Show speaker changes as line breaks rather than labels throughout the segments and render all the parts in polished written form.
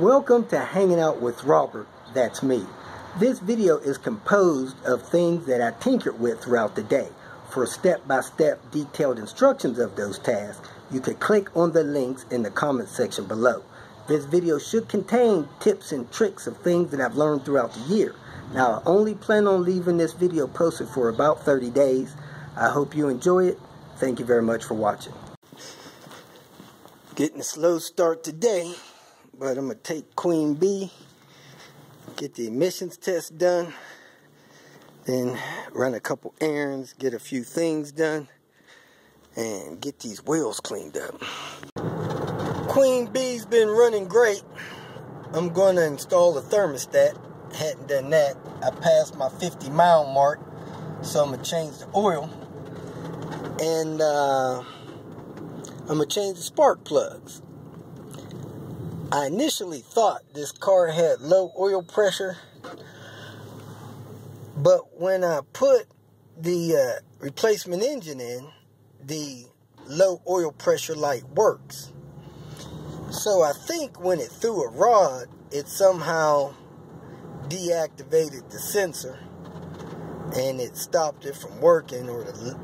Welcome to Hanging Out with Robert, that's me. This video is composed of things that I tinkered with throughout the day. For step-by-step detailed instructions of those tasks, you can click on the links in the comment section below. This video should contain tips and tricks of things that I've learned throughout the year. Now, I only plan on leaving this video posted for about 30 days. I hope you enjoy it. Thank you very much for watching. Getting a slow start today, but I'm going to take Queen Bee, get the emissions test done, then run a couple errands, get a few things done, and get these wheels cleaned up. Queen Bee's been running great. I'm going to install a thermostat. Hadn't done that. I passed my 50-mile mark, so I'm going to change the oil. And I'm going to change the spark plugs. I initially thought this car had low oil pressure, but when I put the replacement engine in, the low oil pressure light works. So I think when it threw a rod, it somehow deactivated the sensor and it stopped it from working, or the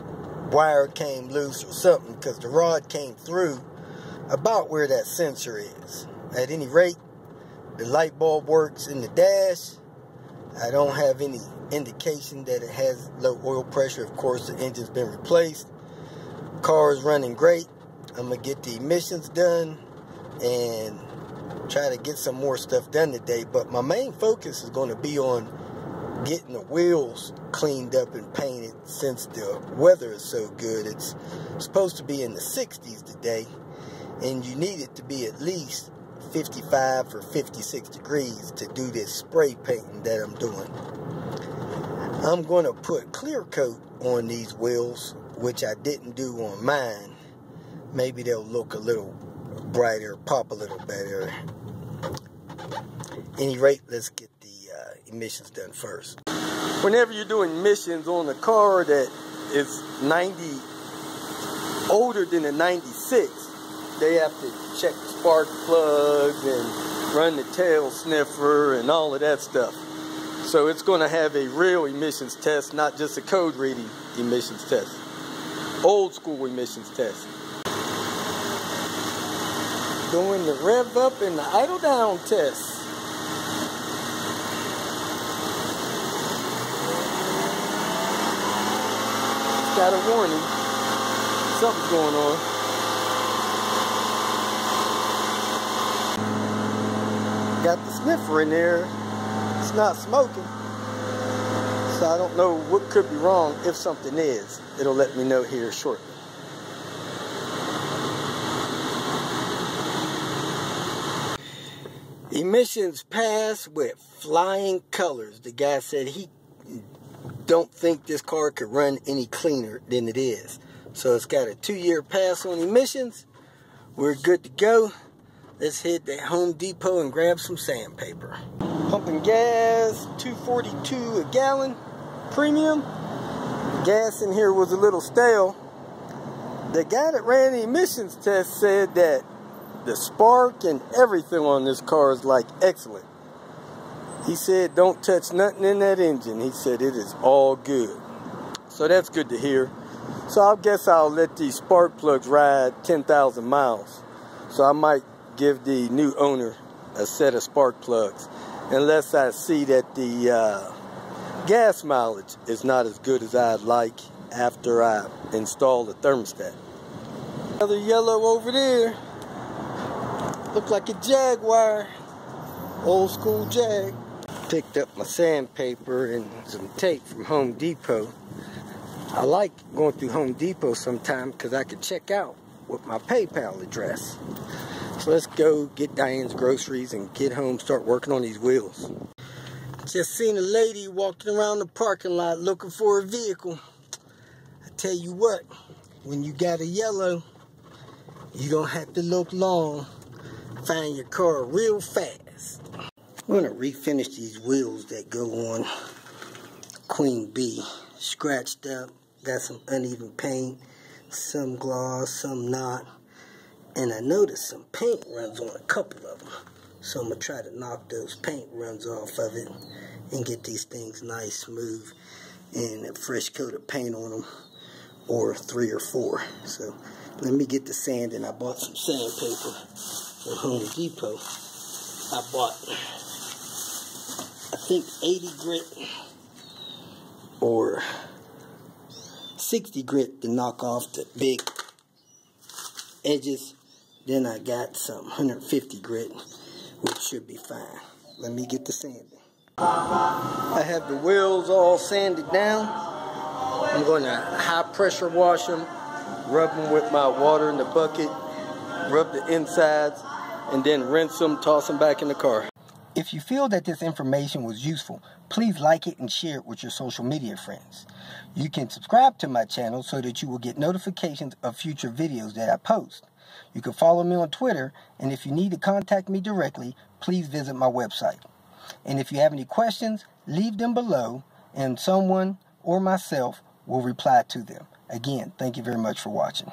wire came loose or something, because the rod came through about where that sensor is. At any rate, the light bulb works in the dash. I don't have any indication that it has low oil pressure. Of course, the engine's been replaced. Car is running great. I'm going to get the emissions done and try to get some more stuff done today. But my main focus is going to be on getting the wheels cleaned up and painted, since the weather is so good. It's supposed to be in the 60s today, and you need it to be at least 55 or 56 degrees to do this spray painting that I'm doing. I'm going to put clear coat on these wheels, which I didn't do on mine. Maybe they'll look a little brighter, pop a little better. At any rate, let's get the emissions done first. Whenever you're doing emissions on a car that is older than a 96, they have to check the spark plugs and run the tail sniffer and all of that stuff. So it's going to have a real emissions test, not just a code reading emissions test. Old school emissions test. Doing the rev up and the idle down test. Got a warning. Something's going on. Got the sniffer in there. It's not smoking. So I don't know what could be wrong. If something is, it'll let me know here shortly. Emissions passed with flying colors. The guy said he don't think this car could run any cleaner than it is. So it's got a 2-year pass on emissions. We're good to go. Let's hit the Home Depot and grab some sandpaper. Pumping gas, $2.42 a gallon, premium. Gas in here was a little stale. The guy that ran the emissions test said that the spark and everything on this car is like excellent. He said don't touch nothing in that engine. He said it is all good. So that's good to hear. So I guess I'll let these spark plugs ride 10,000 miles. So I might give the new owner a set of spark plugs, unless I see that the gas mileage is not as good as I'd like after I install the thermostat. Another yellow over there. Look like a Jaguar. Old school Jag. Picked up my sandpaper and some tape from Home Depot. I like going through Home Depot sometimes because I can check out with my PayPal address. So let's go get Diane's groceries and get home, start working on these wheels. Just seen a lady walking around the parking lot looking for a vehicle. I tell you what, when you got a yellow, you don't have to look long. Find your car real fast. I'm going to refinish these wheels that go on Queen Bee. Scratched up, got some uneven paint, some gloss, some not. And I noticed some paint runs on a couple of them. So I'm going to try to knock those paint runs off of it and get these things nice, smooth, and a fresh coat of paint on them, or 3 or 4. So let me get the sand, and I bought some sandpaper at Home Depot. I bought, I think, 80 grit or 60 grit to knock off the big edges. Then I got some 150 grit, which should be fine. Let me get the sanding. I have the wheels all sanded down. I'm going to high pressure wash them, rub them with my water in the bucket, rub the insides, and then rinse them, toss them back in the car. If you feel that this information was useful, please like it and share it with your social media friends. You can subscribe to my channel so that you will get notifications of future videos that I post. You can follow me on Twitter, and if you need to contact me directly, please visit my website. And if you have any questions, leave them below, and someone or myself will reply to them. Again, thank you very much for watching.